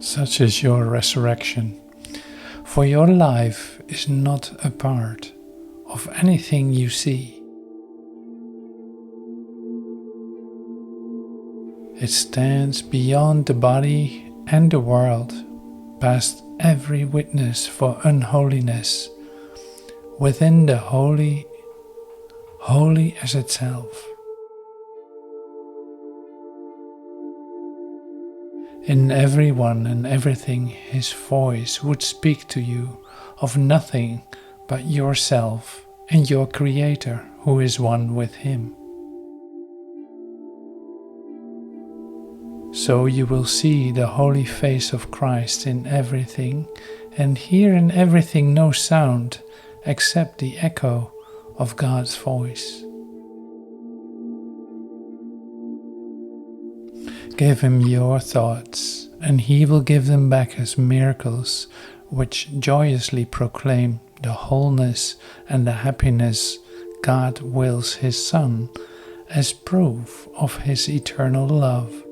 such is your resurrection. For your life is not a part of anything you see. It stands beyond the body and the world, past every witness for unholiness, within the holy, holy as itself. In everyone and everything his voice would speak to you of nothing but yourself and your Creator who is one with him. So you will see the holy face of Christ in everything and hear in everything no sound except the echo of God's voice. Give him your thoughts, and he will give them back as miracles which joyously proclaim the wholeness and the happiness God wills his Son as proof of his eternal love.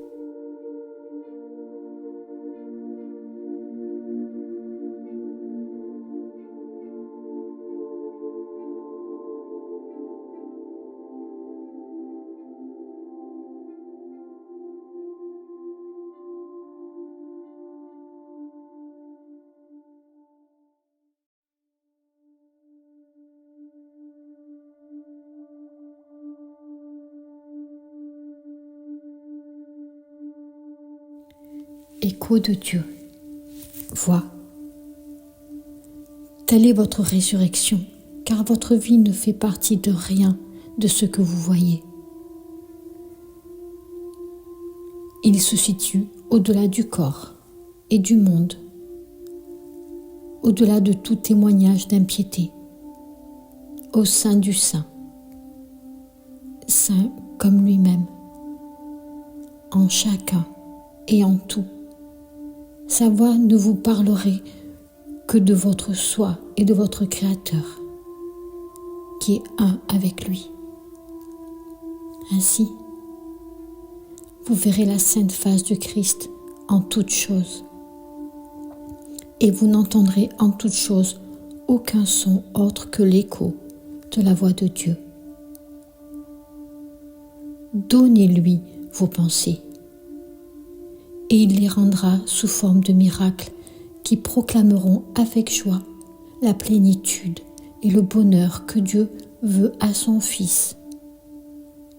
Écho de Dieu. Voix. Telle est votre résurrection, car votre vie ne fait partie de rien de ce que vous voyez. Il se situe au-delà du corps et du monde, au-delà de tout témoignage d'impiété, au sein du Saint, Saint comme lui-même, en chacun et en tout. Sa voix ne vous parlerait que de votre soi et de votre Créateur, qui est un avec lui. Ainsi, vous verrez la sainte face du Christ en toutes choses, et vous n'entendrez en toutes choses aucun son autre que l'écho de la voix de Dieu. Donnez-lui vos pensées, et il les rendra sous forme de miracles qui proclameront avec joie la plénitude et le bonheur que Dieu veut à son Fils,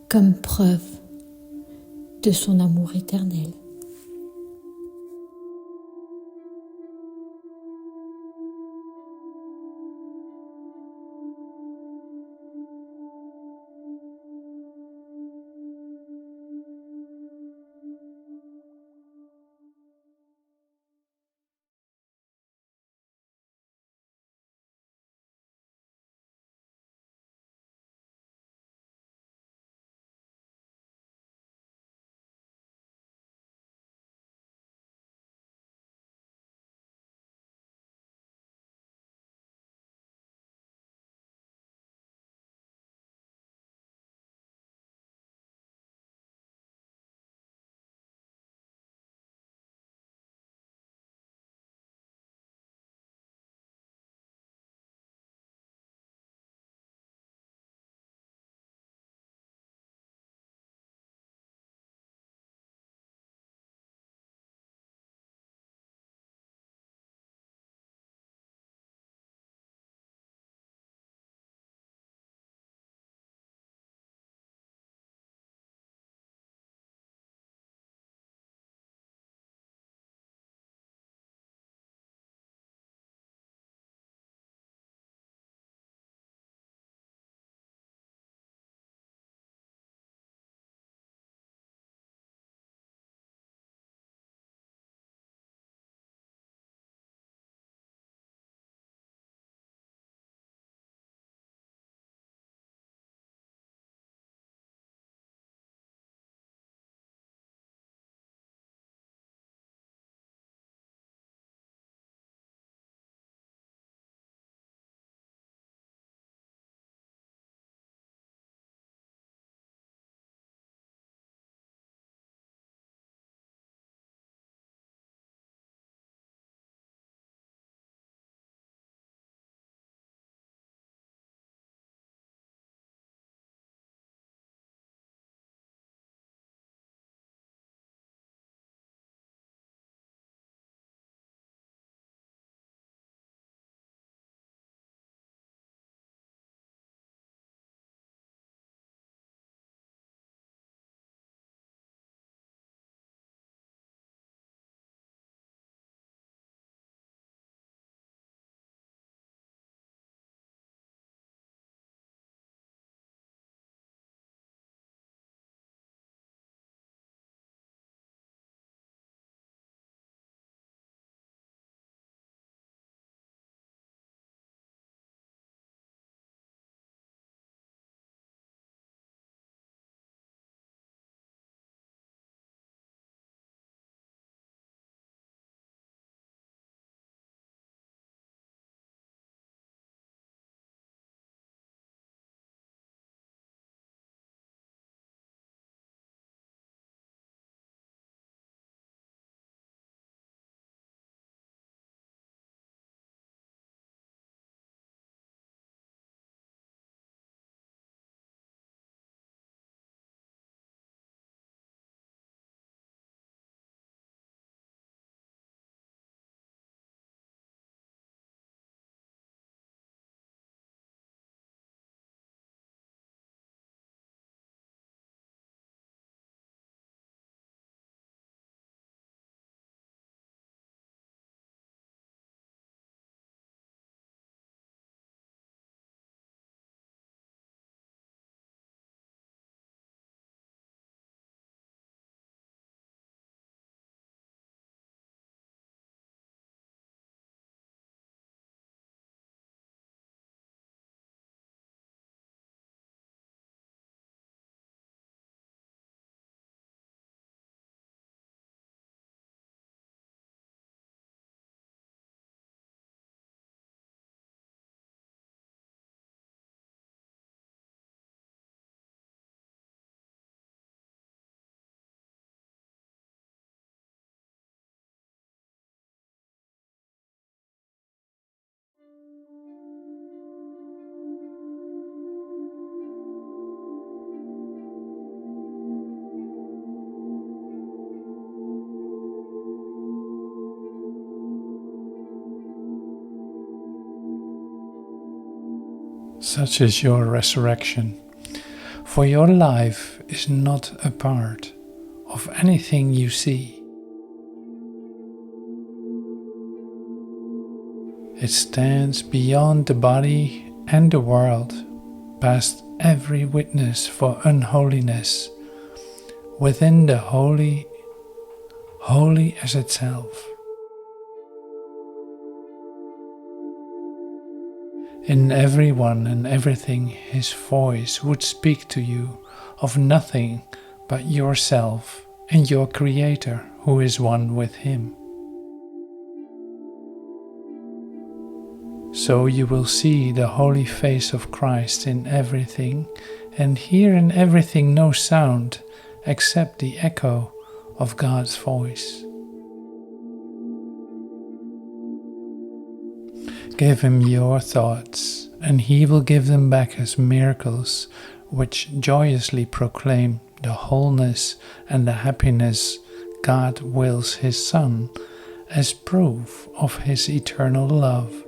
comme preuve de son amour éternel. such is your resurrection. For your life is not a part of anything you see. It stands beyond the body and the world, past every witness for unholiness, within the holy, holy as itself. In everyone and everything his voice would speak to you of nothing but yourself and your Creator who is one with him. So you will see the holy face of Christ in everything, and hear in everything no sound except the echo of God's voice. Give him your thoughts, and he will give them back as miracles which joyously proclaim the wholeness and the happiness God wills his Son as proof of his eternal love.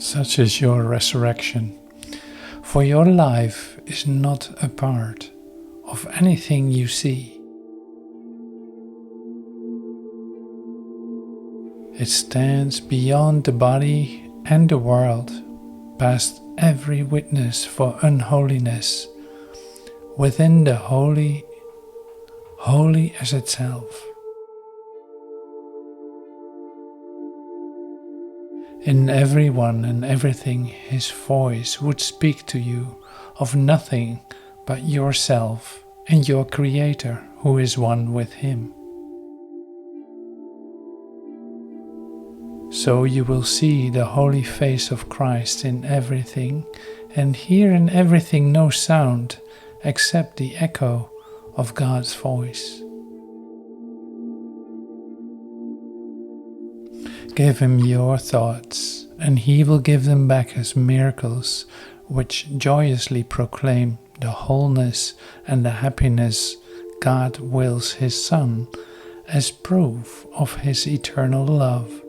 Such is your resurrection. For your life is not a part of anything you see. It stands beyond the body and the world, past every witness for unholiness, within the holy, holy as itself. In everyone and everything his voice would speak to you of nothing but yourself and your Creator who is one with him. So you will see the holy face of Christ in everything, and hear in everything no sound except the echo of God's voice. Give him your thoughts, and he will give them back as miracles which joyously proclaim the wholeness and the happiness God wills his Son as proof of his eternal love.